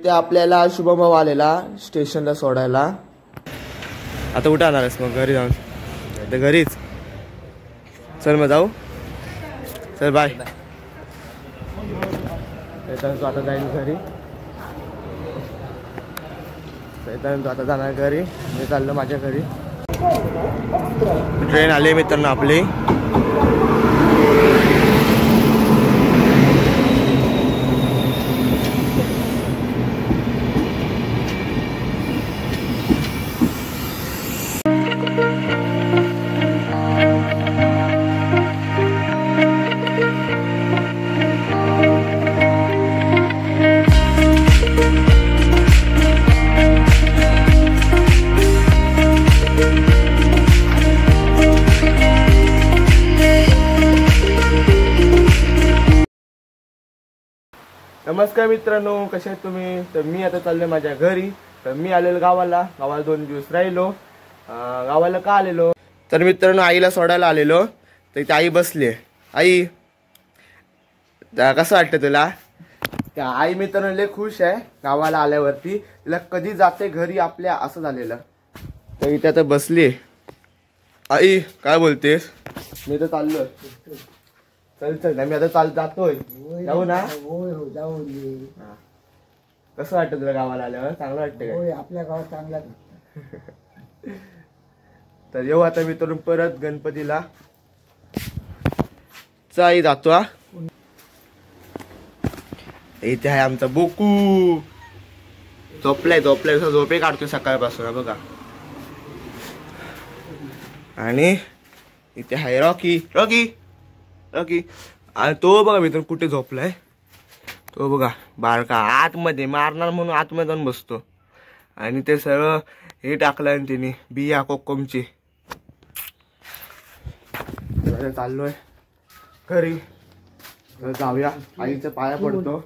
ते आपल्याला शुभम भाऊ आलेला स्टेशनला सोडायला। आता कुठे आणणार आहेस मग? घरी जाऊन ते घरीच। चल मग जाऊ, चल बाय। तू आता जाईल घरी, तू आता जाणार घरी, मी चाललो माझ्या घरी। ट्रेन आली मित्रांनो आपली। नमस्कार मित्रांनो, कसे आहेत तुम्ही? तर मी आता चाललोय माझ्या घरी। तर मी आलेलो गावाला 2 दिवस राहिलो। गावाला का आलेलो तर मित्रांनो आईला सोडायला आलेलो। तर इथे आई बसली। आई कसं वाटतं तुला? त्या आई मित्रांनो लय खुश आहे गावाला आल्यावरती। तिला कधी जाते घरी आपल्या असं झालेलं। तर इथे आता बसली। आई काय बोलतेस? मी तर चाललोय। चल चल मी आता जातोय। जाऊ ना? जाऊ। कसं वाटतं तुला गावाला आल्यावर? चांगलं वाटतं होय, आपल्या गावात चांगला। तर येऊ आता मी तर परत गणपतीला। चाई जातो हा। इथे आहे आमचा बोकू। झोपलाय झोपे काढतोय सकाळपासून बघा। आणि इथे आहे रॉकी। आणि तो बघा मित्र कुठे झोपलाय। तो बघा बारका आतमध्ये मारणार म्हणून आतमध्ये जाऊन बसतो। आणि ते सगळं हे टाकलंय तिने बिया कोकमची। चाललोय घरी, जाऊया। आईच्या पाया पडतो।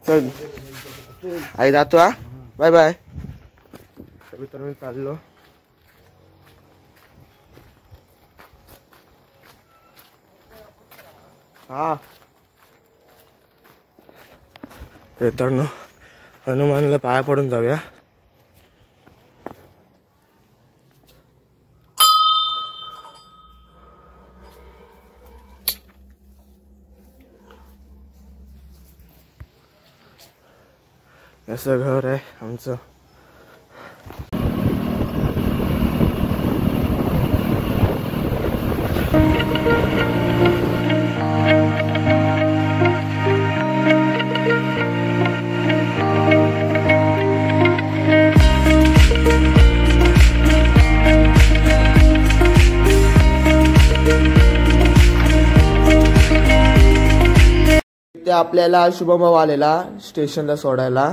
चल आई जातो हा, बाय बाय। मित्रांनो चाललो। हा मित्रांनो हनुमानला पाया पडून जाऊया। असं घर आहे आमचं। ते आपल्याला शुभम भाऊ आलेला स्टेशनला सोडायला।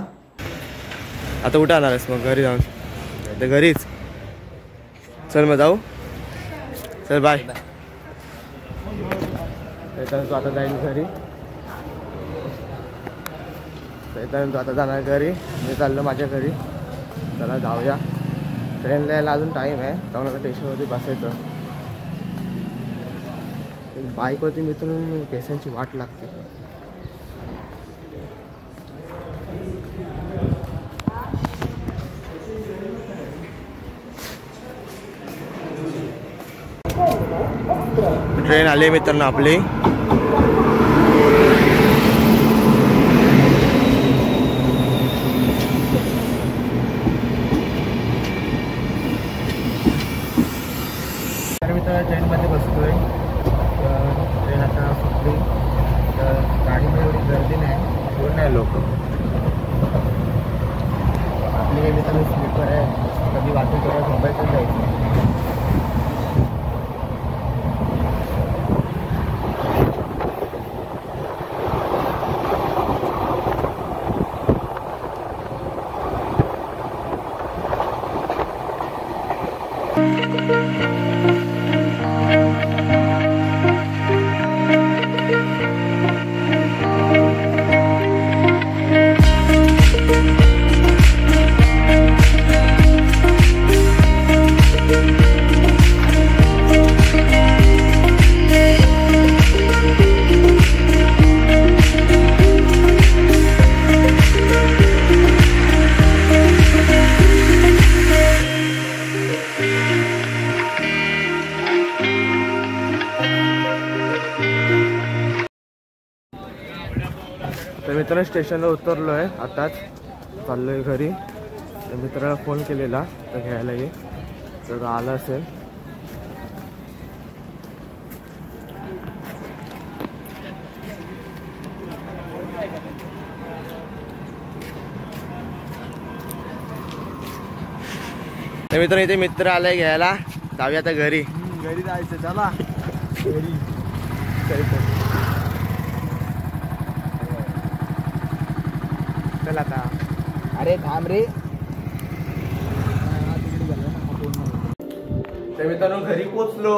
आता कुठे आणणार आहेस मग? घरी जाऊन ते घरीच। चल मग जाऊ, चल बाय। तू आता जाईल घरी, तू आता जाणार घरी, मी चाललो माझ्या घरी। चला जाऊया। ट्रेनला यायला अजून टाईम आहे, जाऊन आता स्टेशनवरती बसायचं। बाईकवरती मित्रांनो केसांची वाट लागते। ट्रेन आली मित्रांनो आपली। मित्रांनो ट्रेनमध्ये बसतोय। ट्रेन आता सुटली। तर गाडीमध्ये एवढी गर्दी नाही, कोण नाही लोक। आपली काही मित्रांनो स्लीपर आहे, कधी वाटून थोडं झोपायचं जायचं। Thank you. तर मित्रांनो स्टेशनला उतरलो आहे, आताच चाललो आहे घरी. तर मित्राला फोन केलेला तर घ्यायला ये, तर आला असेल. तर मित्रांनो इथे मित्र आलाय घ्यायला, जाऊया आता घरी. घरी जायचं, चला घरी. चल आता. अरे थांब रे. तर मित्रांनो घरी पोचलो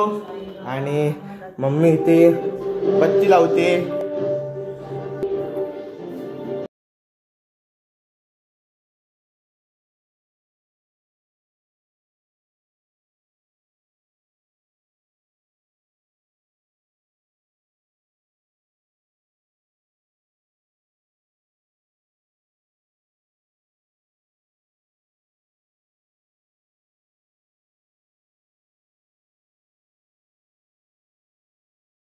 आणि मम्मी इथे बत्ती लावते.